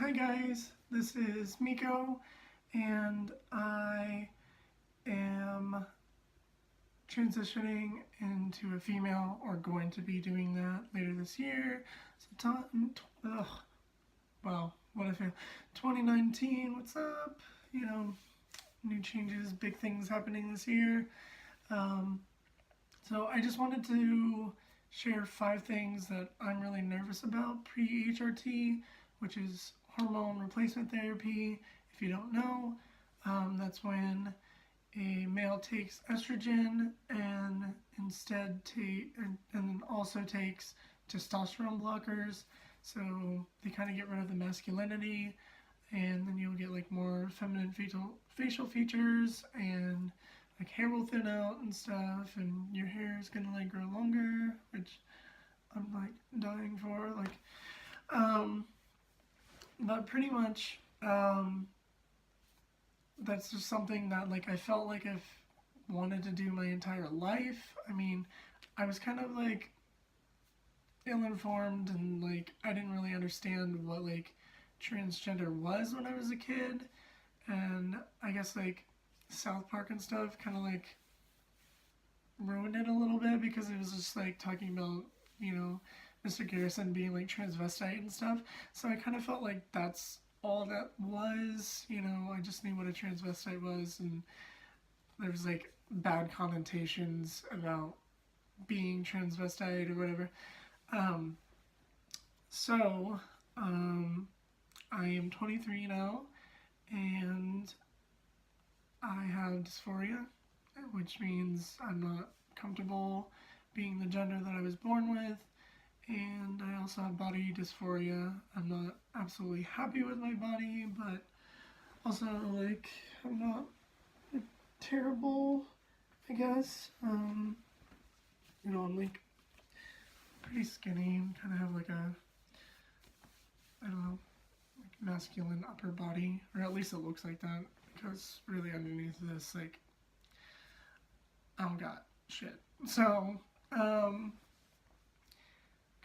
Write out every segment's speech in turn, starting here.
Hi guys, this is Miko, and I am transitioning into a female, or going to be doing that later this year. So, wow, what I feel. 2019, what's up? You know, new changes, big things happening this year. Um, so I just wanted to share 5 things that I'm really nervous about pre-HRT, which is hormone replacement therapy. If you don't know, that's when a male takes estrogen and and also takes testosterone blockers. So they kind of get rid of the masculinity, and then you'll get like more feminine facial features, and like hair will thin out and stuff, and your hair is gonna like grow longer, which I'm like dying for. But pretty much, that's just something that like I felt like I've wanted to do my entire life. I mean, I was kind of like ill-informed, and like I didn't really understand what like transgender was when I was a kid, and I guess like South Park and stuff kind of like ruined it a little bit, because it was just like talking about, you know, Mr. Garrison being like transvestite and stuff. So I kind of felt like that's all that was, you know. I just knew what a transvestite was, and there was like bad connotations about being transvestite or whatever. Um, so, I am 23 now, and I have dysphoria, which means I'm not comfortable being the gender that I was born with, and I also have body dysphoria. I'm not absolutely happy with my body, but also like I'm not terrible, I guess. You know, I'm like pretty skinny, kind of have like a, I don't know, like masculine upper body, or at least it looks like that, because really underneath this, like, I don't got shit. So,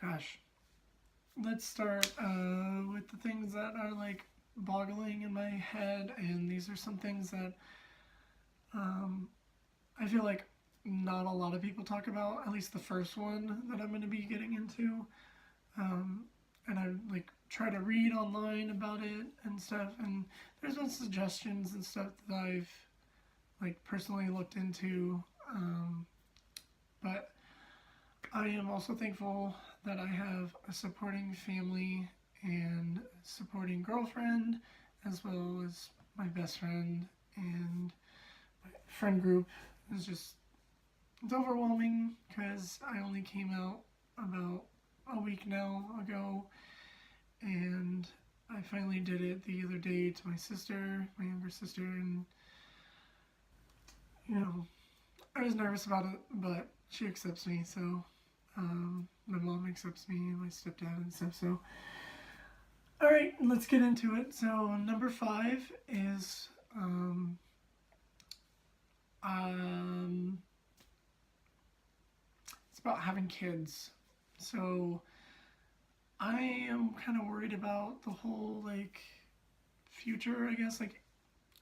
gosh, let's start with the things that are like boggling in my head, and these are some things that I feel like not a lot of people talk about, at least the first one that I'm going to be getting into. And I like try to read online about it and stuff, and there's been suggestions and stuff that I've like personally looked into, but I am also thankful that I have a supporting family and supporting girlfriend, as well as my best friend, and my friend group is just, it's overwhelming, because I only came out about a week now ago, and I finally did it the other day to my sister, my younger sister, and you know, I was nervous about it, but she accepts me, so my mom accepts me, and my stepdad and stuff, so alright, let's get into it. So number 5 is it's about having kids. So I am kind of worried about the whole like future, I guess. Like,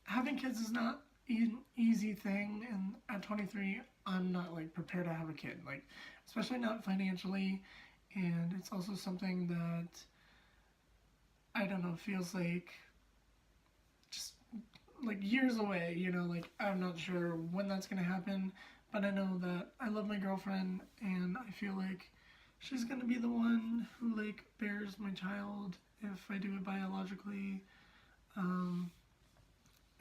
having kids is not an easy thing, and at 23 I'm not like prepared to have a kid, like especially not financially, and it's also something that I don't know, feels like just like years away, you know, like I'm not sure when that's gonna happen, but I know that I love my girlfriend, and I feel like she's gonna be the one who like bears my child if I do it biologically.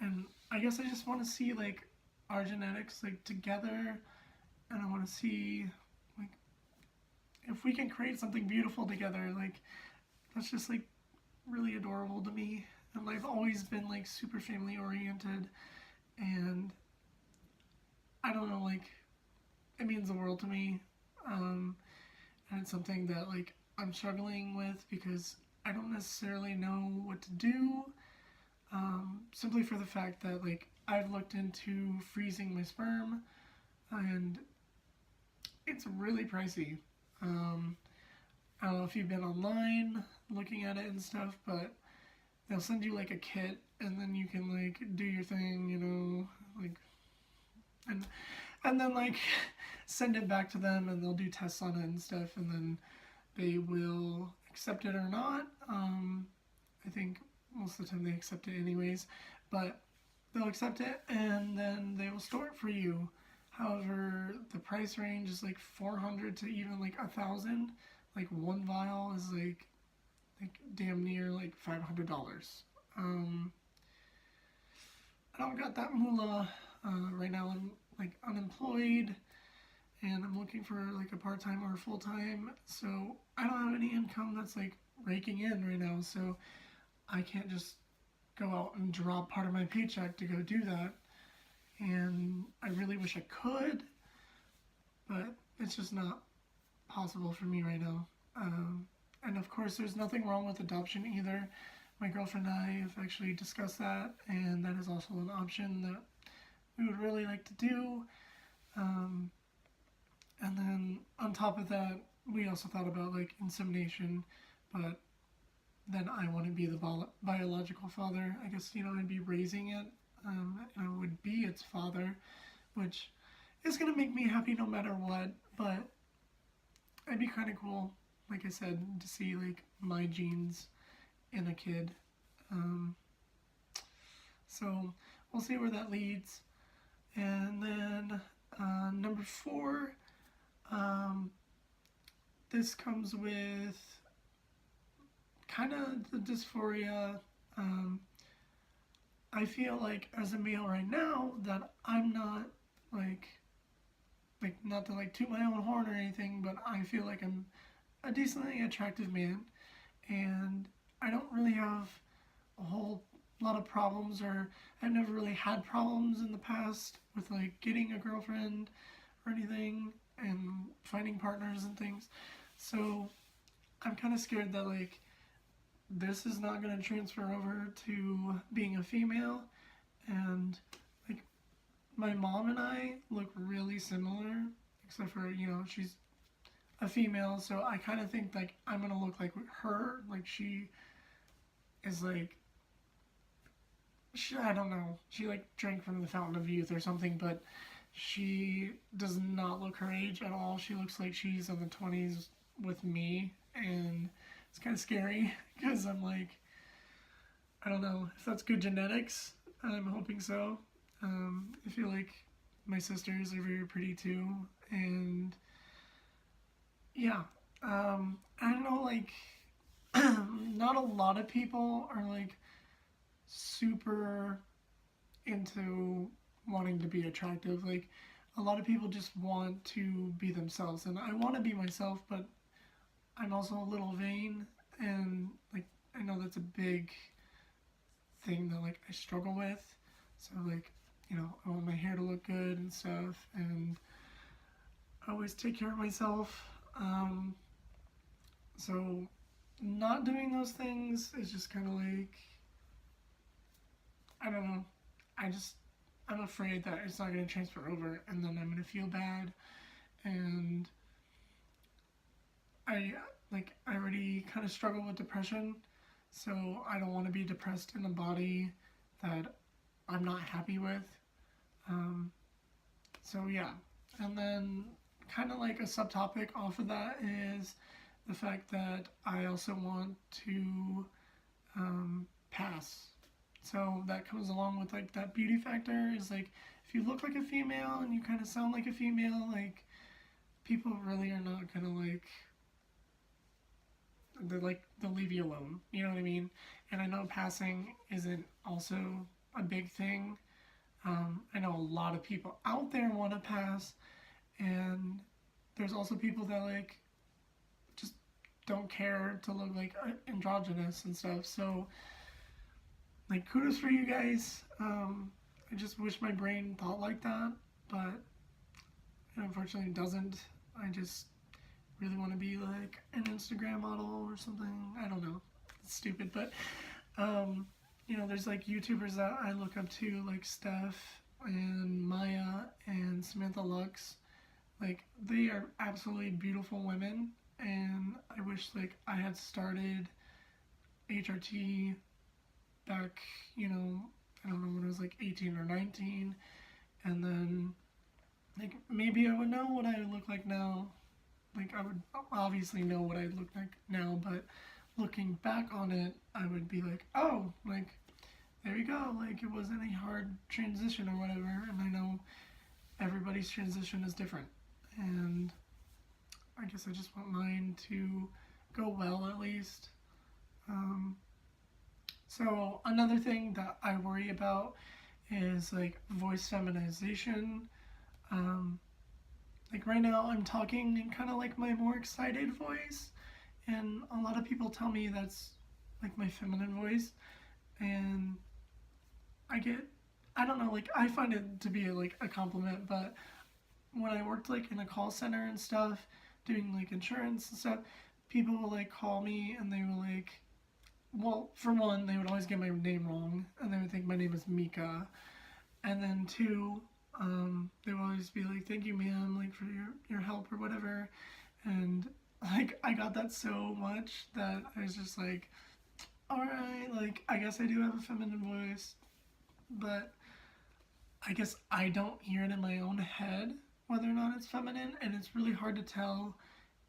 And I guess I just want to see like our genetics like together, and I want to see like if we can create something beautiful together. Like, that's just like really adorable to me, and I've always been like super family oriented, and I don't know, like it means the world to me. And it's something that like I'm struggling with, because I don't necessarily know what to do. Simply for the fact that like I've looked into freezing my sperm, and it's really pricey. Um, I don't know if you've been online looking at it and stuff, but they'll send you like a kit, and then you can like do your thing, you know, like, and then like send it back to them, and they'll do tests on it and stuff, and then they will accept it or not. I think most of the time they accept it anyways, but they'll accept it and then they will store it for you. However, the price range is like 400 to even like 1,000. Like one vial is like damn near like $500. I don't got that moolah. Right now I'm like unemployed and I'm looking for like a part-time or a full-time, so I don't have any income that's like raking in right now, so I can't just go out and drop part of my paycheck to go do that. And I really wish I could, but it's just not possible for me right now. And of course, there's nothing wrong with adoption either. My girlfriend and I have actually discussed that, and that is also an option that we would really like to do. And then on top of that, we also thought about like insemination, but then I wouldn't be the biological father. I guess, you know, I'd be raising it, and I would be its father, which is going to make me happy no matter what, but it'd be kind of cool, like I said, to see like my genes in a kid. So we'll see where that leads. And then number 4, this comes with kind of the dysphoria. I feel like as a male right now that I'm not like not to like toot my own horn or anything, but I feel like I'm a decently attractive man, and I don't really have a whole lot of problems, or I've never really had problems in the past with like getting a girlfriend or anything and finding partners and things. So I'm kind of scared that like this is not going to transfer over to being a female, and like my mom and I look really similar, except for, you know, she's a female, so I kind of think like I'm going to look like her, like she is like, I don't know, she like drank from the fountain of youth or something, but she does not look her age at all. She looks like she's in the 20s with me, and it's kind of scary because I'm like, I don't know if that's good genetics. I'm hoping so. I feel like my sisters are very pretty too, and yeah, I don't know, like, not a lot of people are like super into wanting to be attractive. Like, a lot of people just want to be themselves, and I want to be myself, but I'm also a little vain, and like I know that's a big thing that like I struggle with. So like, you know, I want my hair to look good and stuff, and I always take care of myself. So not doing those things is just kind of like, I don't know. I'm afraid that it's not going to transfer over, and then I'm going to feel bad, and I already kind of struggle with depression, so I don't want to be depressed in a body that I'm not happy with. So yeah, and then kind of like a subtopic off of that is the fact that I also want to pass. So that comes along with like that beauty factor, is like if you look like a female and you kind of sound like a female, like people really are not gonna like, they'll leave you alone, you know what I mean? And I know passing isn't also a big thing. I know a lot of people out there want to pass, and there's also people that like just don't care to look like androgynous and stuff. So like, kudos for you guys. I just wish my brain thought like that, but it unfortunately doesn't. I just really want to be like an Instagram model or something. I don't know. It's stupid, but you know, there's like YouTubers that I look up to, like Steph and Maya and Samantha Lux. Like, they are absolutely beautiful women, and I wish like I had started HRT back, you know, I don't know, when I was like 18 or 19, and then like maybe I would know what I would look like now. Like I would obviously know what I look like now, but looking back on it, I would be like, oh, like there you go. Like it wasn't a hard transition or whatever. And I know everybody's transition is different, and I guess I just want mine to go well at least. Um, so another thing that I worry about is like voice feminization. Um, like right now, I'm talking in kind of like my more excited voice, and a lot of people tell me that's like my feminine voice, and I get, I don't know, like I find it to be like a compliment, but when I worked like in a call center and stuff, doing like insurance and stuff, people will like call me and they will like, well, for one, they would always get my name wrong, and they would think my name is Mika, and then two, they would always be like, "Thank you, ma'am, like for your help or whatever," and like I got that so much that I was just like, all right, like I guess I do have a feminine voice, but I guess I don't hear it in my own head whether or not it's feminine, and it's really hard to tell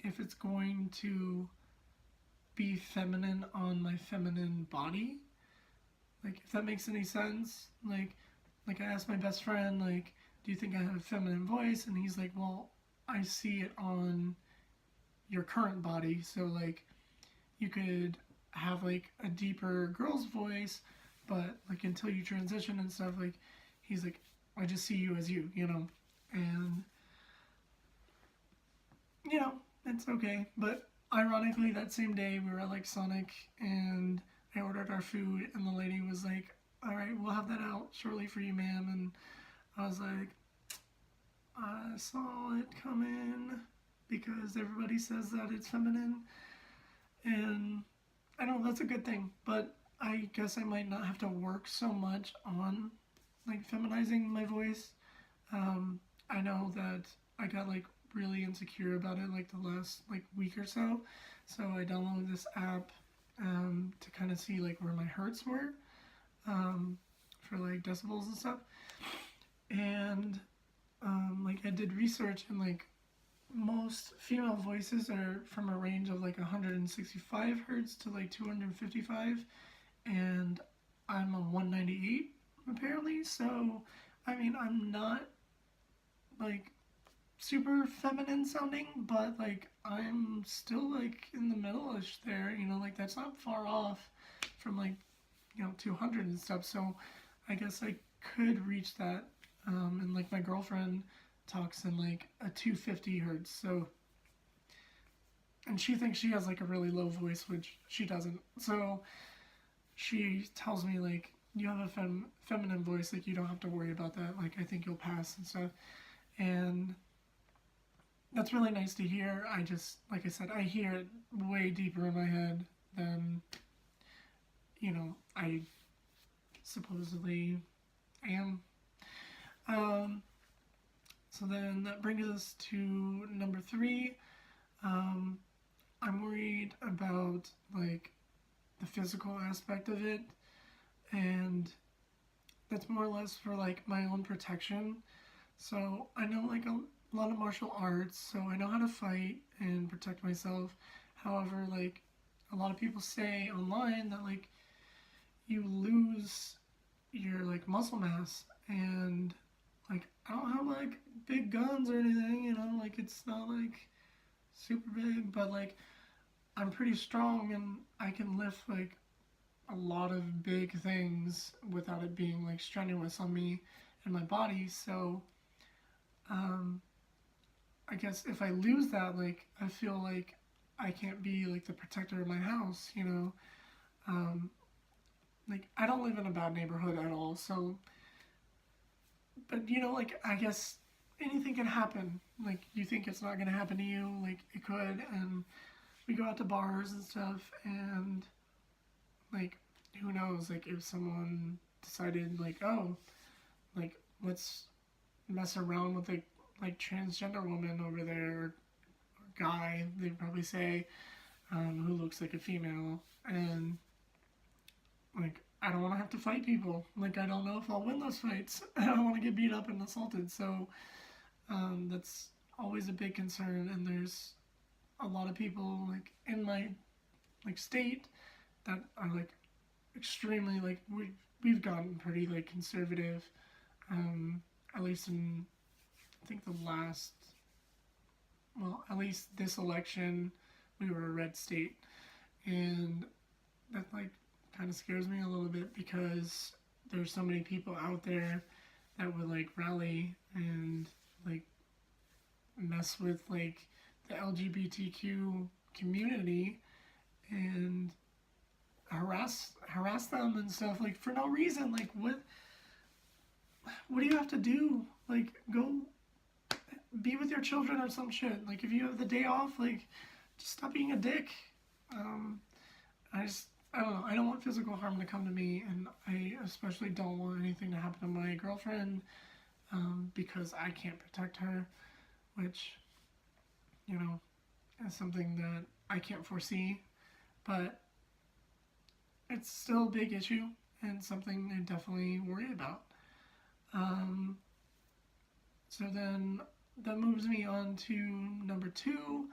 if it's going to be feminine on my feminine body. Like if that makes any sense. Like I asked my best friend, like, do you think I have a feminine voice? And he's like, well, I see it on your current body. So like you could have like a deeper girl's voice, but like until you transition and stuff, like he's like, I just see you as you, you know. And you know, it's okay. But ironically, that same day we were at like Sonic, and I ordered our food, and the lady was like, all right, we'll have that out shortly for you, ma'am. And I was like, I saw it come in because everybody says that it's feminine, and I know that's a good thing, but I guess I might not have to work so much on like feminizing my voice. I know that I got like really insecure about it like the last like week or so, so I downloaded this app to kind of see like where my hertz were, for like decibels and stuff, and like I did research, and like most female voices are from a range of like 165 hertz to like 255, and I'm a 198 apparently. So I mean, I'm not like super feminine sounding, but like I'm still like in the middle-ish there, you know, like that's not far off from like, you know, 200 and stuff. So I guess I could reach that. And like my girlfriend talks in like a 250 hertz. So, and she thinks she has like a really low voice, which she doesn't. So she tells me like, you have a feminine voice, like you don't have to worry about that. Like I think you'll pass and stuff. And that's really nice to hear. I just, like I said, I hear it way deeper in my head than, you know, I supposedly am. So then that brings us to number 3. I'm worried about like the physical aspect of it, and that's more or less for like my own protection. So I know like a lot of martial arts, so I know how to fight and protect myself. However, like a lot of people say online that like you lose your like muscle mass, and like I don't have like big guns or anything, you know, like it's not like super big, but like I'm pretty strong, and I can lift like a lot of big things without it being like strenuous on me and my body. So I guess if I lose that, like I feel like I can't be like the protector of my house, you know. Like I don't live in a bad neighborhood at all, so, but you know, like I guess anything can happen. Like you think it's not gonna happen to you, like it could. And we go out to bars and stuff, and like who knows, like if someone decided like, oh, like let's mess around with like transgender woman over there, or guy, they'd probably say, who looks like a female, and like I don't want to have to fight people. Like, I don't know if I'll win those fights. I don't want to get beat up and assaulted. So that's always a big concern. And there's a lot of people like in my like state that are like extremely like we've gotten pretty like conservative. At least in I think the last, well, at least this election, we were a red state, and that like kind of scares me a little bit because there's so many people out there that would like rally and like mess with like the LGBTQ community and harass them and stuff like for no reason. Like what do you have to do? Like go be with your children or some shit. Like if you have the day off, like just stop being a dick. I don't know. I don't want physical harm to come to me, and I especially don't want anything to happen to my girlfriend because I can't protect her, which, you know, is something that I can't foresee, but it's still a big issue and something I definitely worry about. So then that moves me on to number 2,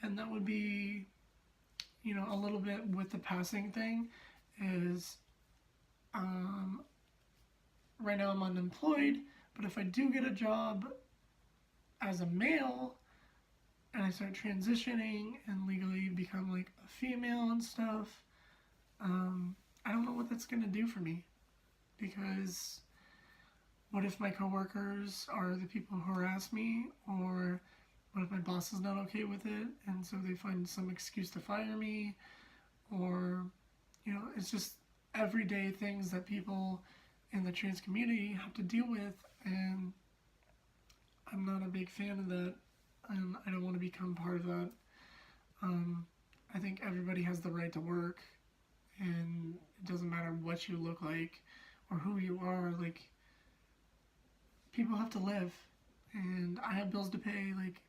and that would be, you know, a little bit with the passing thing is right now I'm unemployed, but if I do get a job as a male and I start transitioning and legally become like a female and stuff, I don't know what that's gonna do for me, because what if my coworkers are the people who harass me, or what if my boss is not okay with it and so they find some excuse to fire me, or, you know, it's just everyday things that people in the trans community have to deal with, and I'm not a big fan of that, and I don't want to become part of that. I think everybody has the right to work, and it doesn't matter what you look like or who you are. Like, people have to live, and I have bills to pay. Like,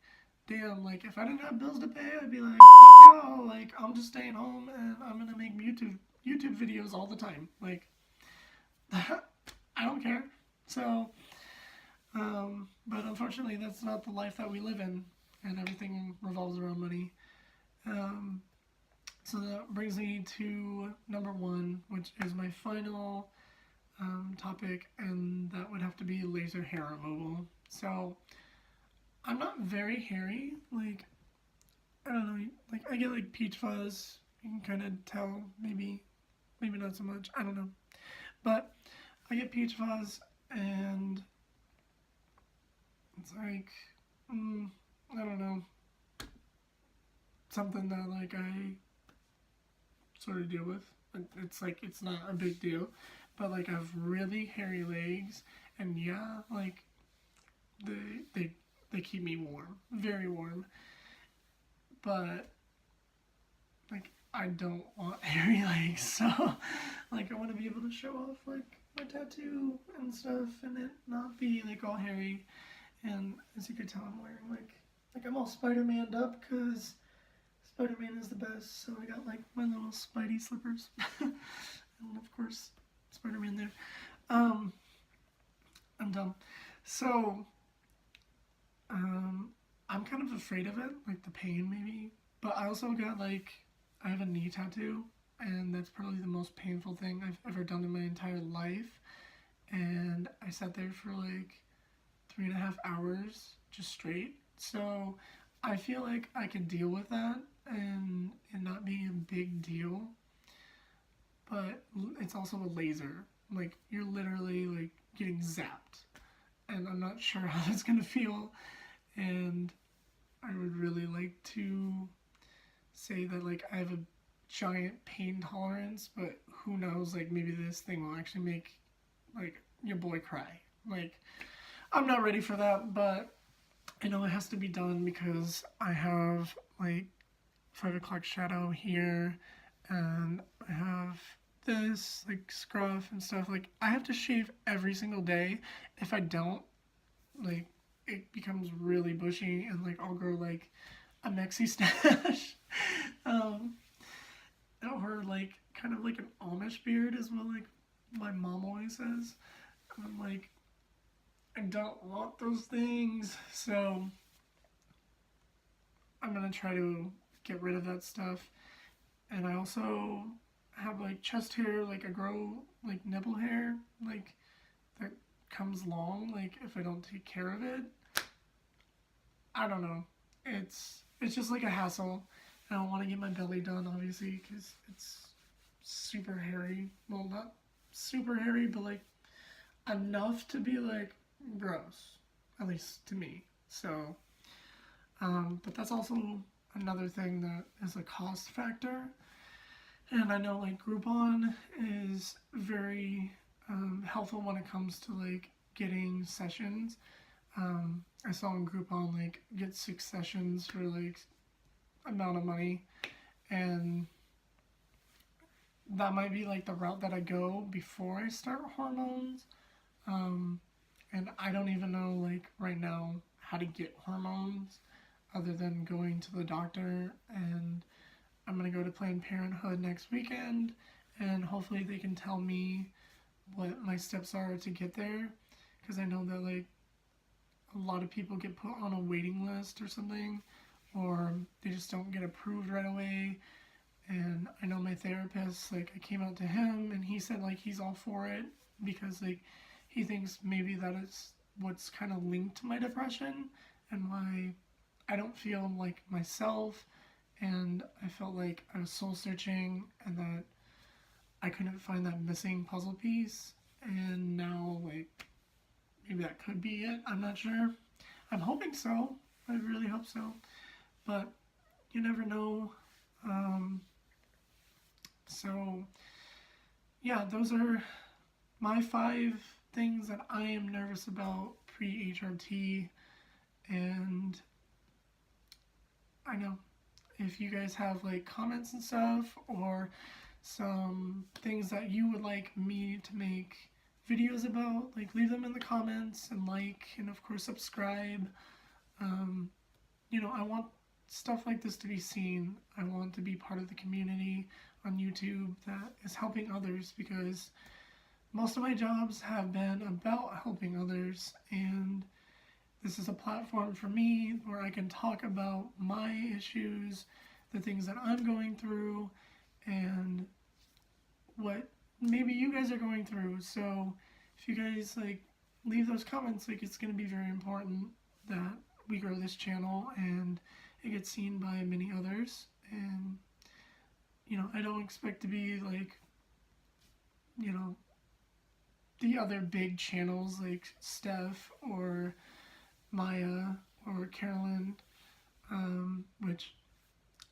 damn, like if I didn't have bills to pay, I'd be like, fuck y'all, like I'm just staying home and I'm gonna make YouTube videos all the time. Like, I don't care. So, but unfortunately, that's not the life that we live in, and everything revolves around money. So that brings me to number 1, which is my final topic, and that would have to be laser hair removal. So, I'm not very hairy. Like, I don't know. Like, I get like peach fuzz. You can kind of tell. Maybe not so much. I don't know. But I get peach fuzz, and it's like, I don't know. Something that like I sort of deal with. It's like it's not a big deal, but like I have really hairy legs, and yeah, like they keep me warm, very warm. But like I don't want hairy legs, so like I want to be able to show off like my tattoo and stuff, and it not be like all hairy. And as you can tell, I'm wearing like I'm all Spider-Man'd up because Spider-Man is the best. So I got like my little Spidey slippers, and of course Spider-Man there. I'm dumb. So I'm kind of afraid of it, like the pain maybe. But I also got like I have a knee tattoo, and that's probably the most painful thing I've ever done in my entire life. And I sat there for like 3.5 hours just straight. So I feel like I could deal with that and it not being a big deal. But it's also a laser. Like you're literally like getting zapped. And I'm not sure how that's gonna feel. And I would really like to say that like I have a giant pain tolerance, but who knows, like maybe this thing will actually make like your boy cry. Like I'm not ready for that, but I know it has to be done because I have like 5 o'clock shadow here, and I have this like scruff and stuff. Like I have to shave every single day. If I don't, like it becomes really bushy, and like I'll grow like a Mexi stash, or like kind of like an Amish beard is what like my mom always says. And I'm like, I don't want those things, so I'm gonna try to get rid of that stuff. And I also have like chest hair, like I grow like nipple hair, like that comes long, like if I don't take care of it. I don't know. It's just like a hassle. I don't want to get my belly done, obviously, because it's super hairy. Well, not super hairy, but like enough to be like gross, at least to me. So, but that's also another thing that is a cost factor. And I know like Groupon is very helpful when it comes to like getting sessions. I saw on Groupon like get 6 sessions for like amount of money, and that might be like the route that I go before I start hormones. And I don't even know like right now how to get hormones other than going to the doctor, and I'm gonna go to Planned Parenthood next weekend, and hopefully they can tell me what my steps are to get there, because I know that like a lot of people get put on a waiting list or something, or they just don't get approved right away. And I know my therapist, like I came out to him and he said like he's all for it, because like he thinks maybe that is what's kind of linked to my depression and why I don't feel like myself. And I felt like I was soul searching and that I couldn't find that missing puzzle piece. And now like maybe that could be it. I'm not sure. I'm hoping so. I really hope so. But you never know. So yeah, those are my 5 things that I am nervous about pre-HRT. And I know if you guys have like comments and stuff, or some things that you would like me to make videos about, like leave them in the comments, and like, and of course subscribe. You know, I want stuff like this to be seen. I want to be part of the community on YouTube that is helping others, because most of my jobs have been about helping others, and this is a platform for me where I can talk about my issues, the things that I'm going through, and what maybe you guys are going through. So if you guys like leave those comments, like it's going to be very important that we grow this channel and it gets seen by many others. And you know, I don't expect to be like, you know, the other big channels like Steph or Maya or Carolyn, which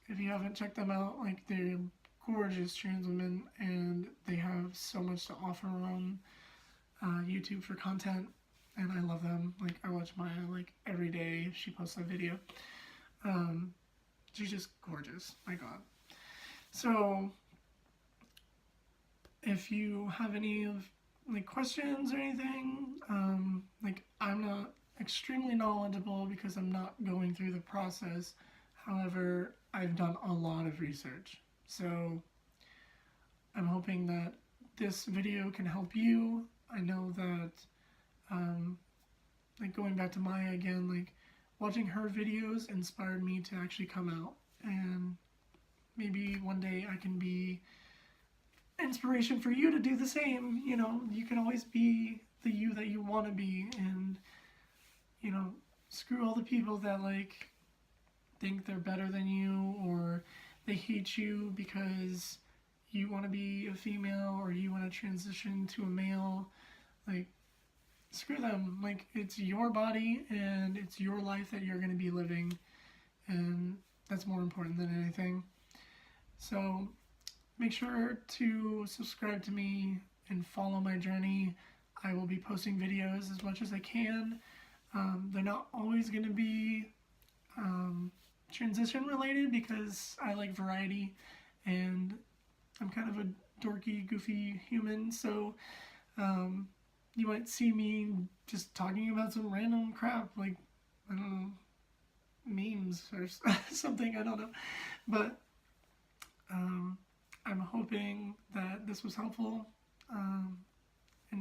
if you haven't checked them out, like they're gorgeous trans women and they have so much to offer on YouTube for content, and I love them. Like I watch Maya like every day. She posts a video. She's just gorgeous, my god. So if you have any of like questions or anything, like I'm not extremely knowledgeable because I'm not going through the process. However, I've done a lot of research, so I'm hoping that this video can help you. I know that like going back to Maya again, like watching her videos inspired me to actually come out, and maybe one day I can be inspiration for you to do the same. You know, you can always be the you that you want to be, and you know, screw all the people that like think they're better than you, or they hate you because you want to be a female or you want to transition to a male. Like screw them. Like it's your body and it's your life that you're going to be living, and that's more important than anything. So make sure to subscribe to me and follow my journey. I will be posting videos as much as I can. They're not always going to be transition related, because I like variety and I'm kind of a dorky, goofy human. So you might see me just talking about some random crap, like, I don't know, memes or something, I don't know. But I'm hoping that this was helpful.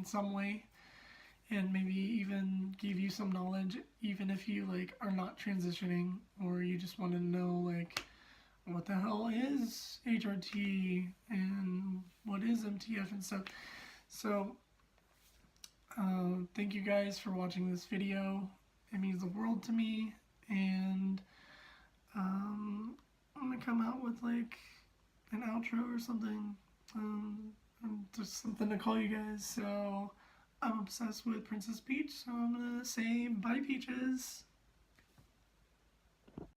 in some way, and maybe even give you some knowledge, even if you like are not transitioning, or you just want to know like what the hell is HRT and what is MTF and stuff. So thank you guys for watching this video. It means the world to me, and I'm gonna come out with like an outro or something, just something to call you guys. So I'm obsessed with Princess Peach, so I'm gonna say bye, Peaches.